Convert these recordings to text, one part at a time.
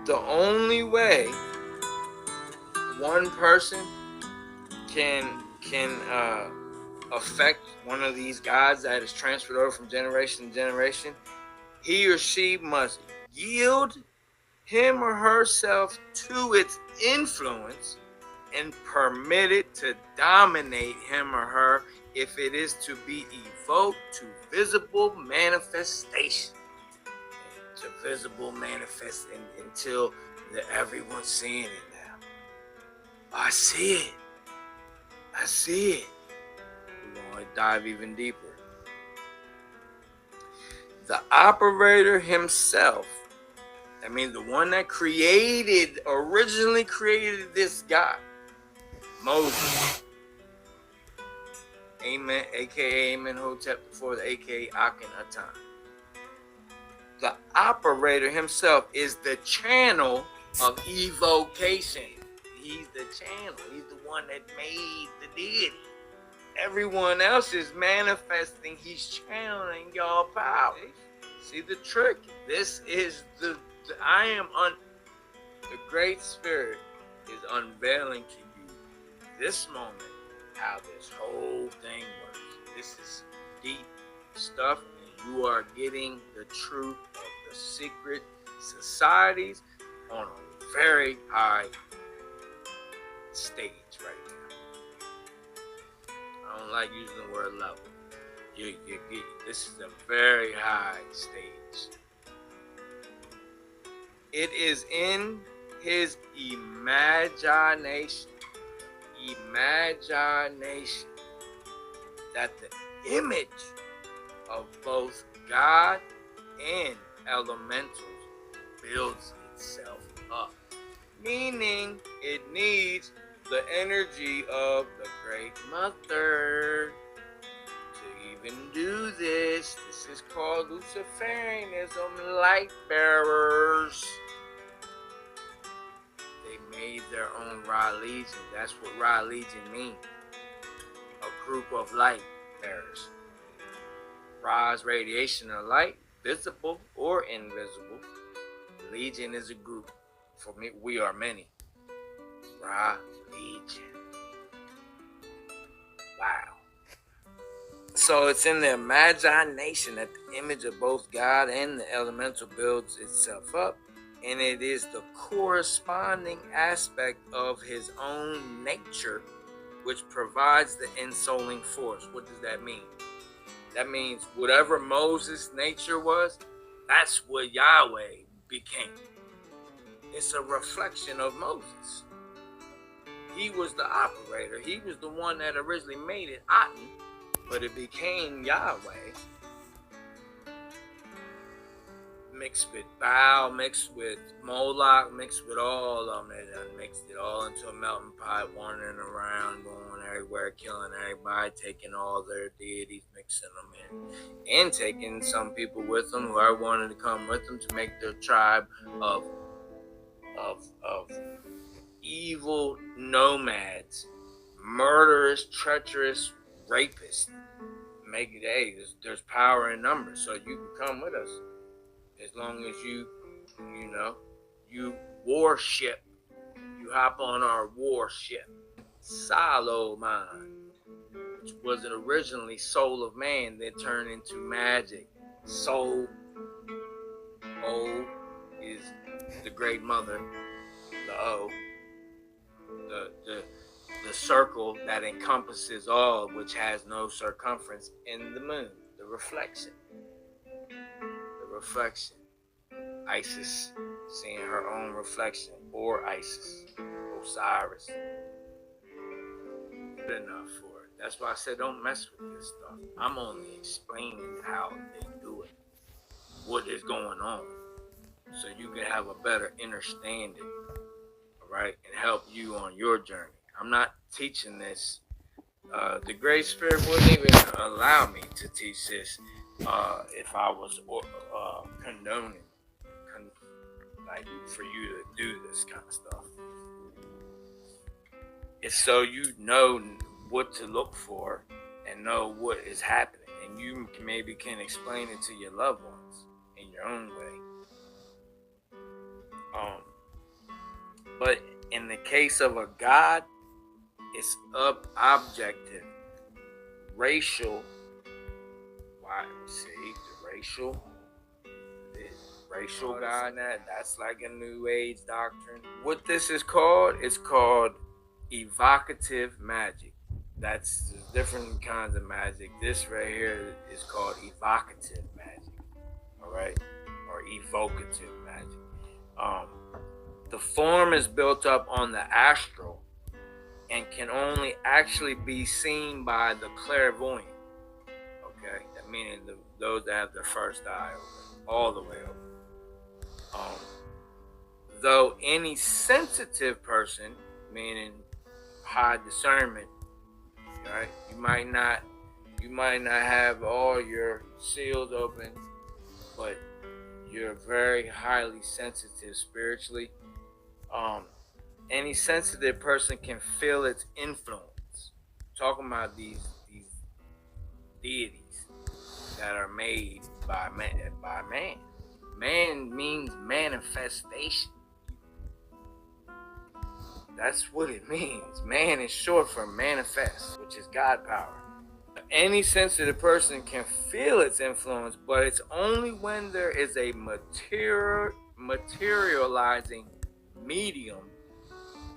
The only way one person can affect one of these gods that is transferred over from generation to generation, he or she must yield him or herself to its influence and permit it to dominate him or her if it is to be evoked to visible manifestation. To visible manifest until everyone's seeing it now. I see it. I see it. We're going to dive even deeper. The operator himself, I mean the one that originally created this God, Moses, Amen, aka Amenhotep IV, aka Akhenaten. The operator himself is the channel of evocation. He's the channel. He's the one that made the deity. Everyone else is manifesting. He's channeling y'all power. See the trick? This is the Great Spirit is unveiling to you this moment how this whole thing works. This is deep stuff, and you are getting the truth of the secret societies on a very high stage right now. I don't like using the word level. This is a very high stage. It is in his imagination that the image of both God and elementals builds itself up, meaning it needs the energy of the Great Mother to even do this. This is called Luciferianism, light bearers. They made their own Ra Legion. That's what Ra Legion means. A group of light bearers. Ra's radiation of light, visible or invisible. Legion is a group. For me, we are many. Ra Legion. Wow. So it's in the imagination that the image of both God and the elemental builds itself up, and it is the corresponding aspect of his own nature which provides the ensouling force. What does that mean? That means whatever Moses' nature was, that's what Yahweh became. It's a reflection of Moses. He was the operator. He was the one that originally made it Aten, but it became Yahweh. Mixed with Baal, mixed with Moloch, mixed with all of them. And mixed it all into a melting pot, wandering around, going everywhere, killing everybody, taking all their deities, mixing them in. And taking some people with them, whoever wanted to come with them, to make their tribe of evil nomads, murderous, treacherous rapists. Make it, hey, there's power in numbers, so you can come with us. As long as you warship, you hop on our warship, Solomon, which was originally soul of man, then turned into magic. Soul, O is the great mother, the O, the circle that encompasses all, which has no circumference, in the moon, the reflection. Reflection. Isis seeing her own reflection, or Isis, Osiris. Good enough for it. That's why I said don't mess with this stuff. I'm only explaining how they do it, what is going on, so you can have a better understanding, all right, and help you on your journey. I'm not teaching this. The Great Spirit wouldn't even allow me to teach this if I was condoning, like, for you to do this kind of stuff. It's so you know what to look for and know what is happening, and you maybe can explain it to your loved ones in your own way. But in the case of a God, it's objective, racial. Why? See the racial God. That's like a New Age doctrine. What this is called? It's called evocative magic. That's different kinds of magic. This right here is called evocative magic. All right, or evocative magic. The form is built up on the astral and can only actually be seen by the clairvoyant. Okay, that meaning those that have their first eye open, all the way open. Though any sensitive person, meaning high discernment, right? You might not have all your seals open, but you're very highly sensitive spiritually. Any sensitive person can feel its influence. Talking about these deities that are made by man. Man means manifestation. That's what it means. Man is short for manifest, which is God power. Any sensitive person can feel its influence, but it's only when there is a materializing medium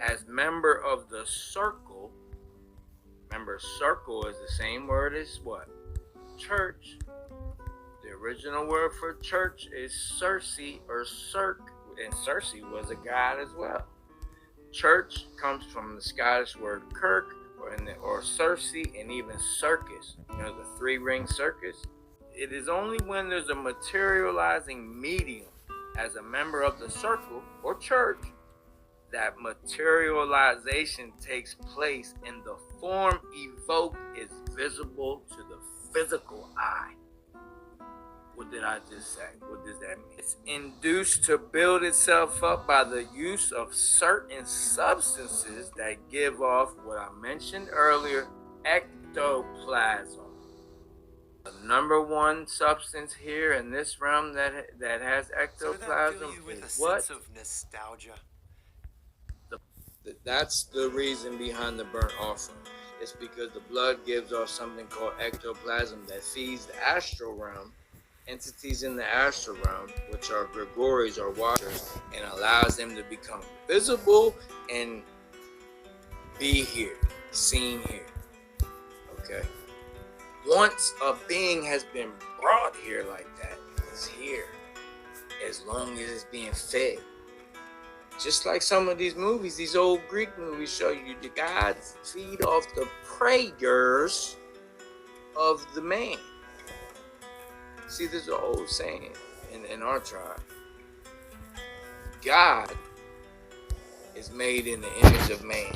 as member of the circle. Remember, circle is the same word as what? Church. The original word for church is Circe or Cirque, and Circe was a god as well. Church comes from the Scottish word kirk or Circe, and even circus. You know, the 3-ring circus. It is only when there's a materializing medium as a member of the circle or church that materialization takes place and the form evoked is visible to the physical eye. What did I just say? What does that mean? It's induced to build itself up by the use of certain substances that give off what I mentioned earlier, ectoplasm. The number one substance here in this realm that has ectoplasm is what? Sense of nostalgia. That's the reason behind the burnt offering. It's because the blood gives off something called ectoplasm that feeds the astral realm, entities in the astral realm, which are Gregories or watchers, and allows them to become visible and be here, seen here. Okay? Once a being has been brought here like that, it's here. As long as it's being fed. Just like some of these movies, these old Greek movies show you the gods feed off the prayers of the man. See, there's an old saying in our tribe. God is made in the image of man,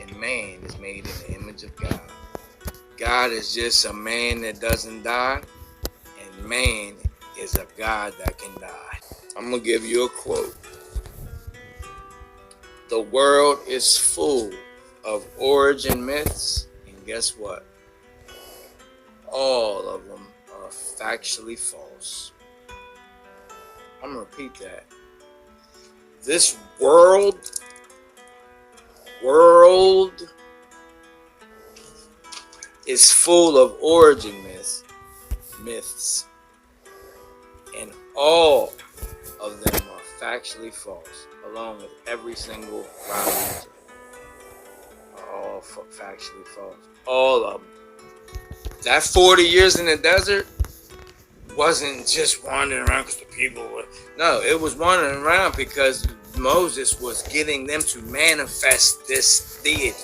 and man is made in the image of God. God is just a man that doesn't die, and man is a God that can die. I'm going to give you a quote. The world is full of origin myths, and guess what? All of them are factually false. I'm going to repeat that. This world is full of origin myths, and all of them are factually false, along with every single religion. All factually false. All of them. That 40 years in the desert wasn't just wandering around because the people were. No, it was wandering around because Moses was getting them to manifest this deity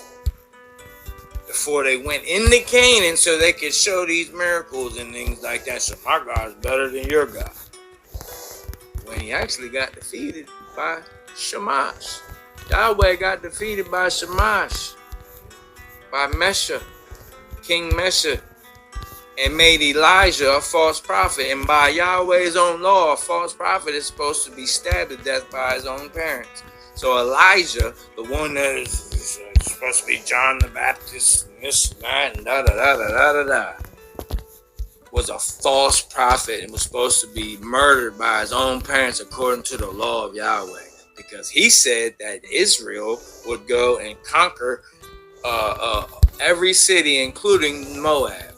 before they went into Canaan so they could show these miracles and things like that. So my God's better than your God. When he actually got defeated by Shamash. Yahweh got defeated by Shamash, by Mesha, King Mesha, and made Elijah a false prophet. And by Yahweh's own law, a false prophet is supposed to be stabbed to death by his own parents. So Elijah, the one that is supposed to be John the Baptist, and this and that, and da-da-da-da-da-da-da, was a false prophet and was supposed to be murdered by his own parents according to the law of Yahweh. because he said that Israel would go and conquer every city, including Moab.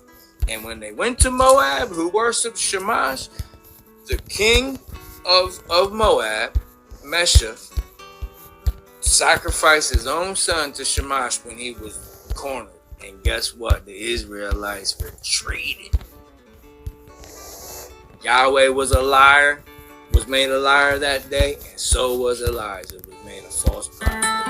And when they went to Moab, who worshipped Shamash, the king of Moab, Meshach, sacrificed his own son to Shamash when he was cornered. And guess what? The Israelites retreated. Yahweh was a liar, was made a liar that day, and so was Elijah, was made a false prophet.